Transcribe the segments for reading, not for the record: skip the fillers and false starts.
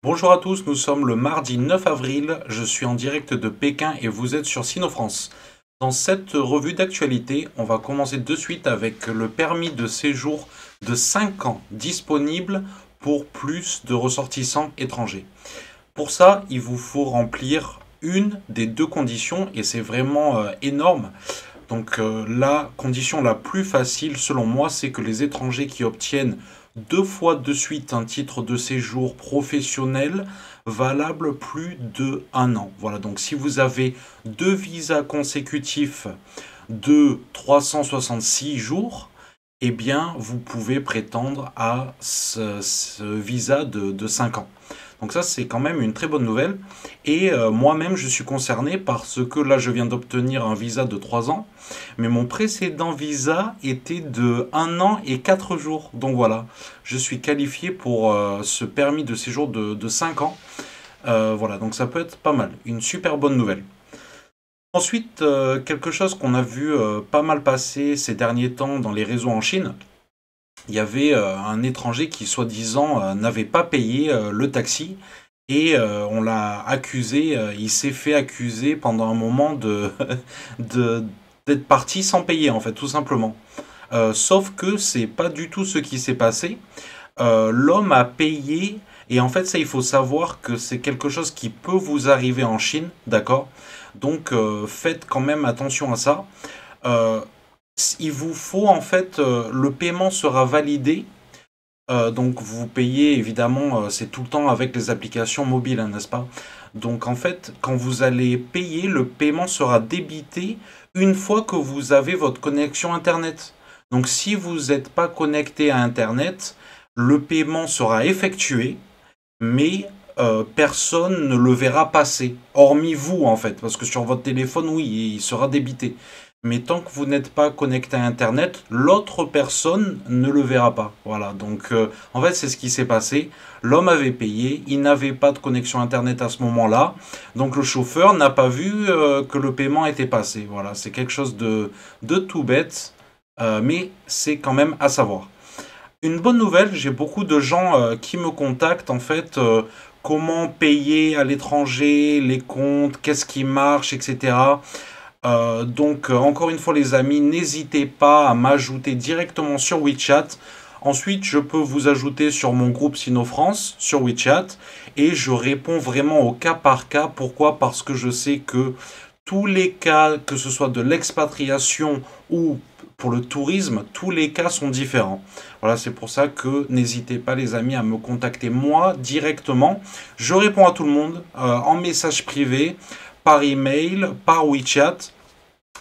Bonjour à tous, nous sommes le mardi 9 avril, je suis en direct de Pékin et vous êtes sur Sinofrance. Dans cette revue d'actualité, on va commencer de suite avec le permis de séjour de 5 ans disponible pour plus de ressortissants étrangers. Pour ça, il vous faut remplir une des deux conditions et c'est vraiment énorme. Donc la condition la plus facile selon moi, c'est que les étrangers qui obtiennent deux fois de suite un titre de séjour professionnel valable plus de un an. Voilà, donc si vous avez deux visas consécutifs de 366 jours, eh bien vous pouvez prétendre à ce visa de 5 ans. Donc ça, c'est quand même une très bonne nouvelle. Et moi-même, je suis concerné parce que là, je viens d'obtenir un visa de 3 ans. Mais mon précédent visa était de 1 an et 4 jours. Donc voilà, je suis qualifié pour ce permis de séjour de 5 ans. Voilà, donc ça peut être pas mal. Une super bonne nouvelle. Ensuite, quelque chose qu'on a vu pas mal passer ces derniers temps dans les réseaux en Chine, il y avait un étranger qui, soi-disant, n'avait pas payé le taxi et on l'a accusé, il s'est fait accuser pendant un moment de- d'être parti sans payer, en fait, tout simplement. Sauf que c'est pas du tout ce qui s'est passé. L'homme a payé, et en fait, ça, il faut savoir que c'est quelque chose qui peut vous arriver en Chine, d'accord? Donc, faites quand même attention à ça. Euh, il vous faut en fait, le paiement sera validé. Donc vous payez évidemment, c'est tout le temps avec les applications mobiles, hein, n'est-ce pas? Donc en fait, quand vous allez payer, le paiement sera débité une fois que vous avez votre connexion Internet. Donc si vous n'êtes pas connecté à Internet, le paiement sera effectué, mais personne ne le verra passer, hormis vous en fait, parce que sur votre téléphone, oui, il sera débité. Mais tant que vous n'êtes pas connecté à Internet, l'autre personne ne le verra pas. Voilà, donc en fait c'est ce qui s'est passé. L'homme avait payé, il n'avait pas de connexion Internet à ce moment-là, donc le chauffeur n'a pas vu que le paiement était passé. Voilà, c'est quelque chose de tout bête, mais c'est quand même à savoir. Une bonne nouvelle, j'ai beaucoup de gens qui me contactent en fait, comment payer à l'étranger, les comptes, qu'est-ce qui marche, etc. Donc encore une fois les amis, n'hésitez pas à m'ajouter directement sur WeChat. Ensuite, je peux vous ajouter sur mon groupe Sinofrance sur WeChat et je réponds vraiment au cas par cas. Pourquoi? Parce que je sais que tous les cas, que ce soit de l'expatriation ou pour le tourisme, tous les cas sont différents. Voilà, c'est pour ça que n'hésitez pas les amis à me contacter moi directement. Je réponds à tout le monde en message privé, par email, par WeChat.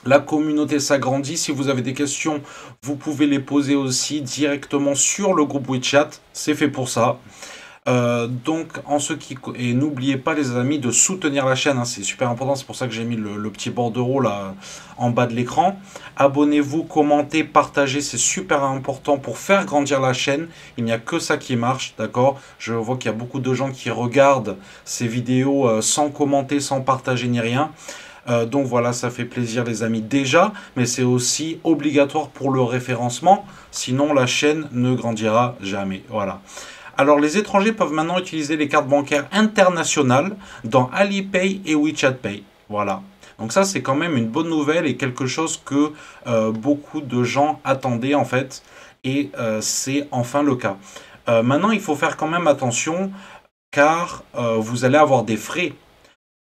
La communauté s'agrandit. Si vous avez des questions, vous pouvez les poser aussi directement sur le groupe WeChat. C'est fait pour ça. Donc, en ce qui et n'oubliez pas les amis de soutenir la chaîne, hein, c'est super important. C'est pour ça que j'ai mis le petit bordereau là en bas de l'écran. Abonnez-vous, commentez, partagez, c'est super important pour faire grandir la chaîne. Il n'y a que ça qui marche, d'accord? Je vois qu'il y a beaucoup de gens qui regardent ces vidéos sans commenter, sans partager ni rien. Donc voilà, ça fait plaisir les amis déjà, mais c'est aussi obligatoire pour le référencement, sinon la chaîne ne grandira jamais. Voilà. Alors les étrangers peuvent maintenant utiliser les cartes bancaires internationales dans Alipay et WeChat Pay. Voilà. Donc ça c'est quand même une bonne nouvelle et quelque chose que beaucoup de gens attendaient en fait. Et c'est enfin le cas. Maintenant il faut faire quand même attention car vous allez avoir des frais.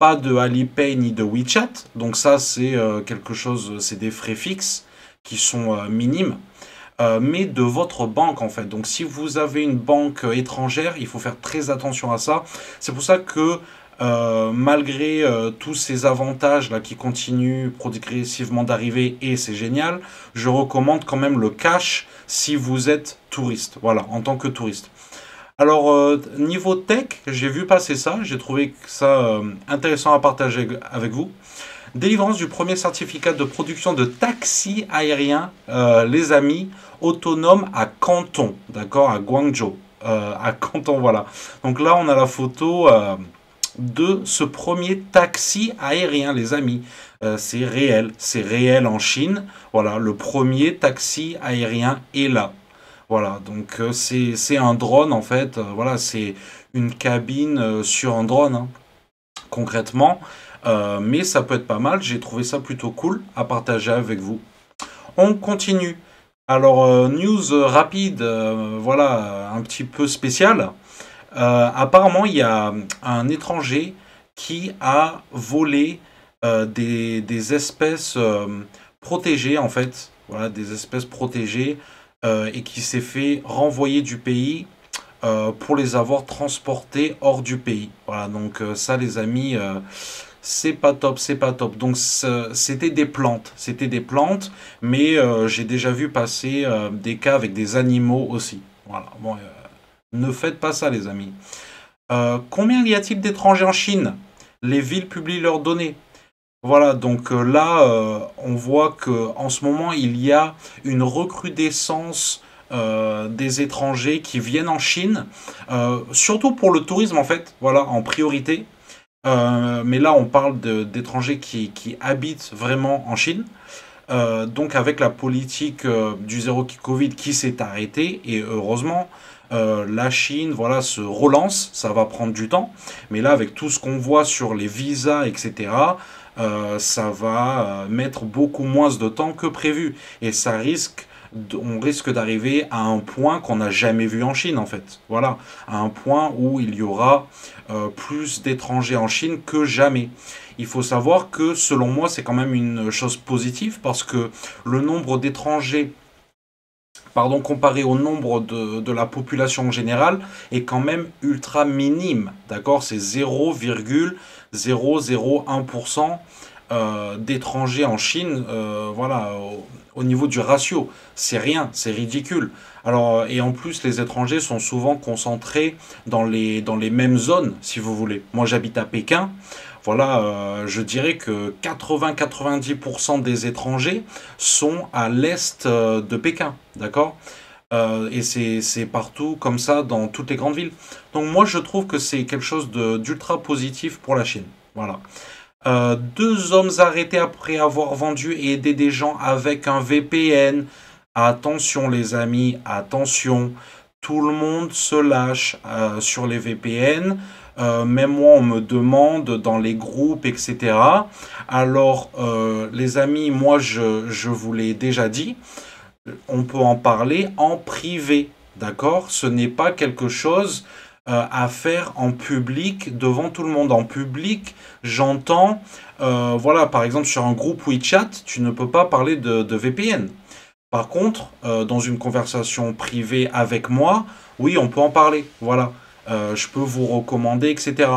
Pas de Alipay ni de WeChat. Donc ça c'est quelque chose, c'est des frais fixes qui sont minimes, mais de votre banque en fait. Donc si vous avez une banque étrangère, il faut faire très attention à ça. C'est pour ça que malgré tous ces avantages là qui continuent progressivement d'arriver et c'est génial, je recommande quand même le cash si vous êtes touriste. Voilà, en tant que touriste. Alors, niveau tech, j'ai vu passer ça, j'ai trouvé ça intéressant à partager avec vous. Délivrance du premier certificat de production de taxi aérien, les amis, autonome à Canton, d'accord, à Guangzhou, à Canton, voilà. Donc là, on a la photo de ce premier taxi aérien, les amis. C'est réel en Chine. Voilà, le premier taxi aérien est là. Voilà, donc c'est un drone en fait. Voilà, c'est une cabine sur un drone, hein, concrètement. Mais ça peut être pas mal, j'ai trouvé ça plutôt cool à partager avec vous. On continue. Alors, news rapide, voilà, un petit peu spécial. Apparemment, il y a un étranger qui a volé des espèces protégées, en fait. Voilà, des espèces protégées et qui s'est fait renvoyer du pays pour les avoir transportées hors du pays. Voilà, donc ça, les amis, c'est pas top, c'est pas top. Donc c'était des plantes, mais j'ai déjà vu passer des cas avec des animaux aussi. Voilà, bon, ne faites pas ça, les amis. Combien y a-t-il d'étrangers en Chine? Les villes publient leurs données. Voilà, donc là, on voit que en ce moment, il y a une recrudescence des étrangers qui viennent en Chine, surtout pour le tourisme en fait, voilà, en priorité. Mais là, on parle d'étrangers qui habitent vraiment en Chine. Donc avec la politique du zéro Covid qui s'est arrêtée, et heureusement, la Chine voilà, se relance, ça va prendre du temps, mais là avec tout ce qu'on voit sur les visas, etc., ça va mettre beaucoup moins de temps que prévu, et on risque d'arriver à un point qu'on n'a jamais vu en Chine en fait, voilà, à un point où il y aura plus d'étrangers en Chine que jamais. Il faut savoir que, selon moi, c'est quand même une chose positive parce que le nombre d'étrangers, pardon, comparé au nombre de la population générale, est quand même ultra minime. D'accord? C'est 0,001% d'étrangers en Chine, voilà, au niveau du ratio. C'est rien, c'est ridicule. Alors, et en plus, les étrangers sont souvent concentrés dans les mêmes zones, si vous voulez. Moi, j'habite à Pékin. Voilà, je dirais que 80-90% des étrangers sont à l'est de Pékin, d'accord? Et c'est partout comme ça dans toutes les grandes villes. Donc moi je trouve que c'est quelque chose d'ultra positif pour la Chine. Voilà. Deux hommes arrêtés après avoir vendu et aidé des gens avec un VPN. Attention les amis, attention. Tout le monde se lâche sur les VPN. Même moi, on me demande dans les groupes, etc. Alors, les amis, moi, je vous l'ai déjà dit, on peut en parler en privé, d'accord? Ce n'est pas quelque chose à faire en public, devant tout le monde. En public, j'entends, voilà, par exemple, sur un groupe WeChat, tu ne peux pas parler de VPN. Par contre, dans une conversation privée avec moi, oui, on peut en parler, voilà. Je peux vous recommander, etc.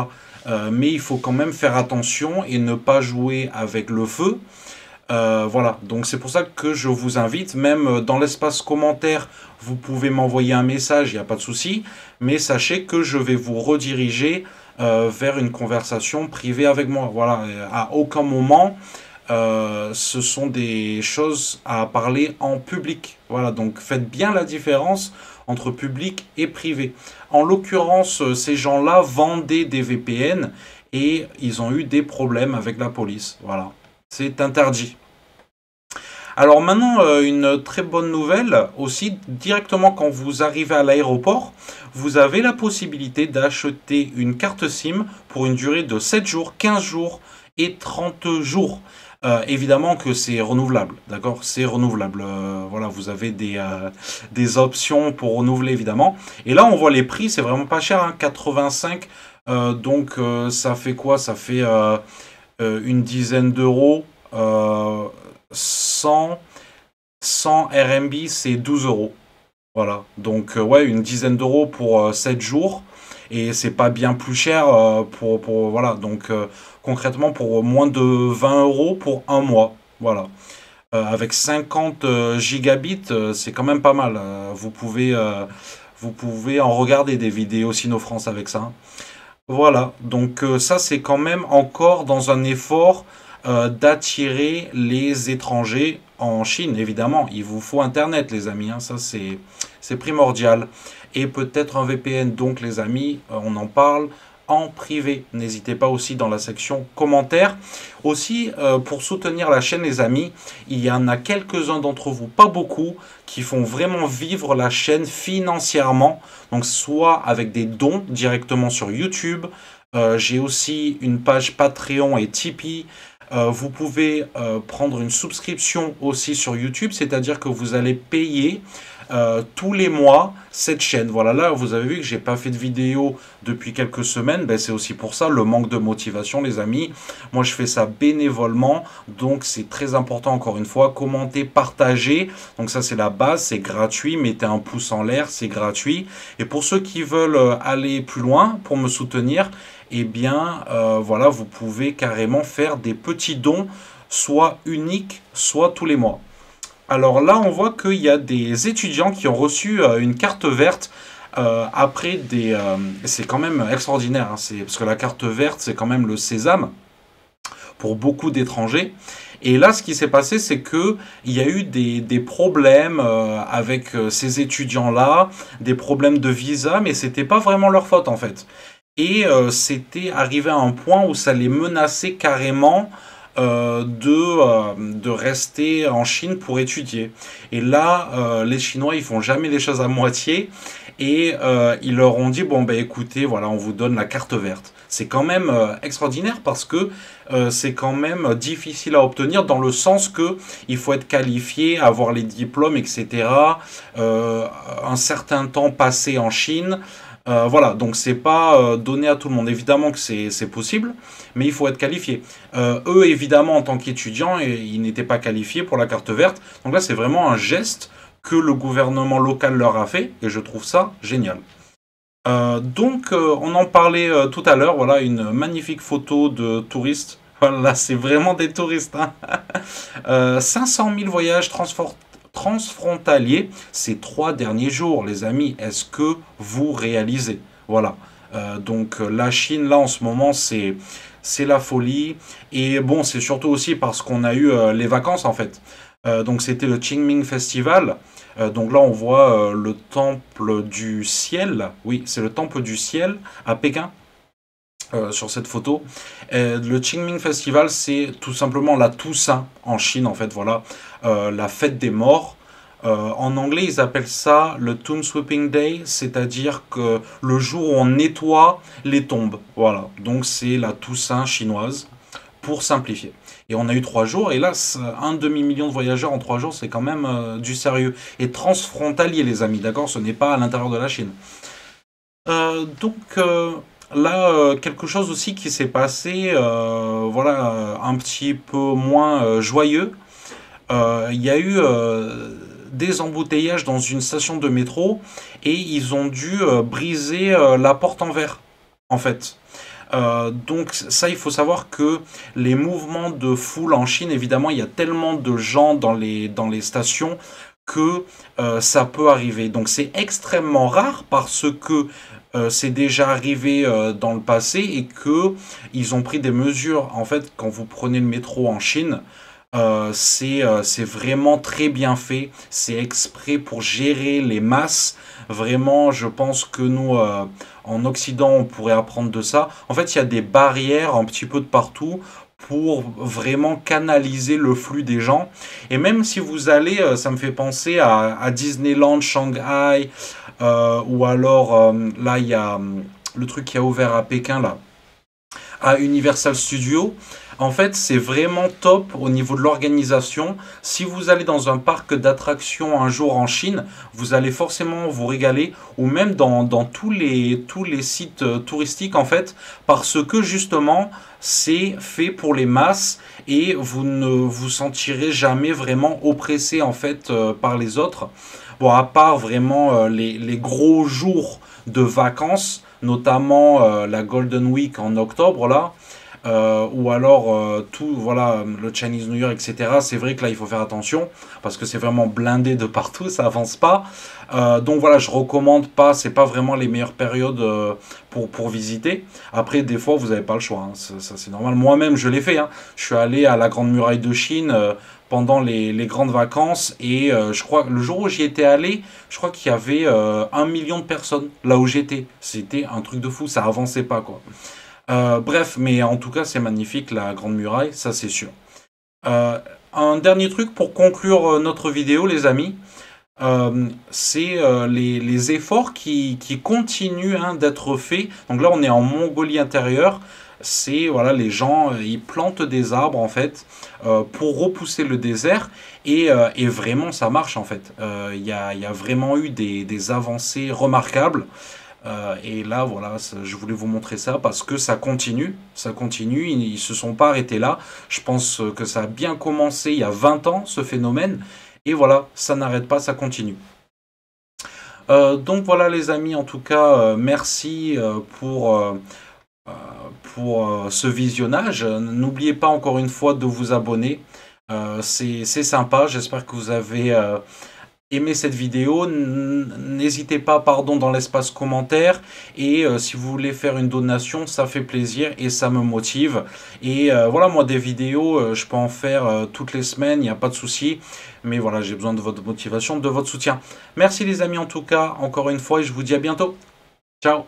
Mais il faut quand même faire attention et ne pas jouer avec le feu. Voilà, donc c'est pour ça que je vous invite, même dans l'espace commentaire, vous pouvez m'envoyer un message, il n'y a pas de souci, mais sachez que je vais vous rediriger vers une conversation privée avec moi. Voilà, à aucun moment, ce sont des choses à parler en public. Voilà, donc faites bien la différence entre public et privé. En l'occurrence, ces gens-là vendaient des VPN et ils ont eu des problèmes avec la police. Voilà, c'est interdit. Alors maintenant, une très bonne nouvelle aussi, directement quand vous arrivez à l'aéroport, vous avez la possibilité d'acheter une carte SIM pour une durée de 7 jours, 15 jours et 30 jours. Évidemment que c'est renouvelable, d'accord? C'est renouvelable. Voilà, vous avez des options pour renouveler, évidemment. Et là, on voit les prix, c'est vraiment pas cher, hein, 85. Donc, ça fait quoi? Ça fait une dizaine d'euros. 100, 100 RMB, c'est 12 euros. Voilà, donc ouais, une dizaine d'euros pour 7 jours. Et c'est pas bien plus cher voilà, donc concrètement pour moins de 20 euros pour un mois. Voilà. Avec 50 gigabits, c'est quand même pas mal. Vous pouvez en regarder des vidéos Sino France avec ça. Voilà, donc ça c'est quand même encore dans un effort d'attirer les étrangers en Chine, évidemment. Il vous faut Internet, les amis, hein, ça c'est primordial. Et peut-être un VPN, donc les amis, on en parle. en privé. N'hésitez pas aussi dans la section commentaires. Aussi, pour soutenir la chaîne, les amis, il y en a quelques-uns d'entre vous, pas beaucoup, qui font vraiment vivre la chaîne financièrement. Donc, soit avec des dons directement sur YouTube. J'ai aussi une page Patreon et Tipeee. Vous pouvez prendre une souscription aussi sur YouTube, c'est-à-dire que vous allez payer tous les mois cette chaîne. Voilà, là vous avez vu que j'ai pas fait de vidéo depuis quelques semaines, ben, c'est aussi pour ça, le manque de motivation les amis. Moi je fais ça bénévolement, donc c'est très important encore une fois, commentez, partagez, donc ça c'est la base, c'est gratuit, mettez un pouce en l'air, c'est gratuit. Et pour ceux qui veulent aller plus loin pour me soutenir, eh bien voilà, vous pouvez carrément faire des petits dons, soit uniques, soit tous les mois. Alors là, on voit qu'il y a des étudiants qui ont reçu une carte verte après des... c'est quand même extraordinaire, hein, parce que la carte verte, c'est quand même le sésame pour beaucoup d'étrangers. Et là, ce qui s'est passé, c'est qu'il y a eu des problèmes avec ces étudiants-là, des problèmes de visa, mais c'était pas vraiment leur faute en fait. Et c'était arrivé à un point où ça les menaçait carrément de rester en Chine pour étudier. Et là, les Chinois, ils font jamais les choses à moitié. Et ils leur ont dit, bon, ben écoutez, voilà, on vous donne la carte verte. C'est quand même extraordinaire parce que c'est quand même difficile à obtenir dans le sens que il faut être qualifié, avoir les diplômes, etc. Un certain temps passé en Chine. Voilà, donc c'est pas donné à tout le monde. Évidemment que c'est possible, mais il faut être qualifié. Eux, évidemment, en tant qu'étudiants, ils n'étaient pas qualifiés pour la carte verte. Donc là, c'est vraiment un geste que le gouvernement local leur a fait, et je trouve ça génial. Donc, on en parlait tout à l'heure, voilà, une magnifique photo de touristes. Voilà, c'est vraiment des touristes. Hein. 500 000 voyages transfrontaliers ces 3 derniers jours, les amis. Est-ce que vous réalisez? Voilà. Donc la Chine, là, en ce moment, c'est la folie. Et bon, c'est surtout aussi parce qu'on a eu les vacances, en fait. Donc c'était le Qingming Festival. Donc là, on voit le temple du ciel. Oui, c'est le temple du ciel à Pékin. Sur cette photo. Le Qingming Festival, c'est tout simplement la Toussaint en Chine, en fait, voilà, la fête des morts. En anglais, ils appellent ça le Tomb Sweeping Day, c'est-à-dire que le jour où on nettoie les tombes. Voilà, donc c'est la Toussaint chinoise, pour simplifier. Et on a eu 3 jours, et là, un demi-million de voyageurs en 3 jours, c'est quand même du sérieux. Et transfrontalier, les amis, d'accord? Ce n'est pas à l'intérieur de la Chine. Donc... Là, quelque chose aussi qui s'est passé, voilà, un petit peu moins joyeux. Il y a eu des embouteillages dans une station de métro et ils ont dû briser la porte en verre, en fait. Donc ça, il faut savoir que les mouvements de foule en Chine, évidemment, il y a tellement de gens dans les stations que ça peut arriver. Donc c'est extrêmement rare parce que c'est déjà arrivé dans le passé et que ils ont pris des mesures. En fait, quand vous prenez le métro en Chine, c'est vraiment très bien fait. C'est exprès pour gérer les masses. Vraiment, je pense que nous, en Occident, on pourrait apprendre de ça. En fait, il y a des barrières un petit peu de partout pour vraiment canaliser le flux des gens. Et même si vous allez, ça me fait penser à Disneyland Shanghai, ou alors, là, il y a le truc qui a ouvert à Pékin, là, à Universal Studios. En fait, c'est vraiment top au niveau de l'organisation. Si vous allez dans un parc d'attractions un jour en Chine, vous allez forcément vous régaler, ou même dans tous les sites touristiques, en fait, parce que justement, c'est fait pour les masses et vous ne vous sentirez jamais vraiment oppressé, en fait, par les autres. Bon, à part vraiment les gros jours de vacances, notamment la Golden Week en octobre, là, ou alors tout, voilà, le Chinese New Year, etc. C'est vrai que là, il faut faire attention parce que c'est vraiment blindé de partout, ça avance pas. Donc voilà, je recommande pas, c'est pas vraiment les meilleures périodes pour visiter. Après, des fois, vous n'avez pas le choix, hein, ça c'est normal. Moi-même, je l'ai fait, hein. Je suis allé à la Grande Muraille de Chine pendant les grandes vacances et je crois le jour où j'y étais allé, je crois qu'il y avait 1 million de personnes là où j'étais. C'était un truc de fou, ça avançait pas quoi. Bref, mais en tout cas, c'est magnifique la Grande Muraille, ça c'est sûr. Euh, un dernier truc pour conclure notre vidéo, les amis, c'est les efforts qui continuent hein, d'être faits. Donc là, on est en Mongolie intérieure. C'est voilà, les gens, ils plantent des arbres en fait pour repousser le désert et vraiment ça marche en fait. Il y a vraiment eu des avancées remarquables. Et là, voilà, je voulais vous montrer ça parce que ça continue, ils se sont pas arrêtés là. Je pense que ça a bien commencé il y a 20 ans, ce phénomène, et voilà, ça n'arrête pas, ça continue. Donc voilà les amis, en tout cas, merci euh, pour ce visionnage. N'oubliez pas encore une fois de vous abonner. C'est sympa, j'espère que vous avez aimé cette vidéo. N'hésitez pas, pardon, dans l'espace commentaire. Et si vous voulez faire une donation, ça fait plaisir et ça me motive. Et voilà, moi, des vidéos, je peux en faire toutes les semaines, il n'y a pas de souci. Mais voilà, j'ai besoin de votre motivation, de votre soutien. Merci les amis en tout cas, encore une fois, et je vous dis à bientôt. Ciao.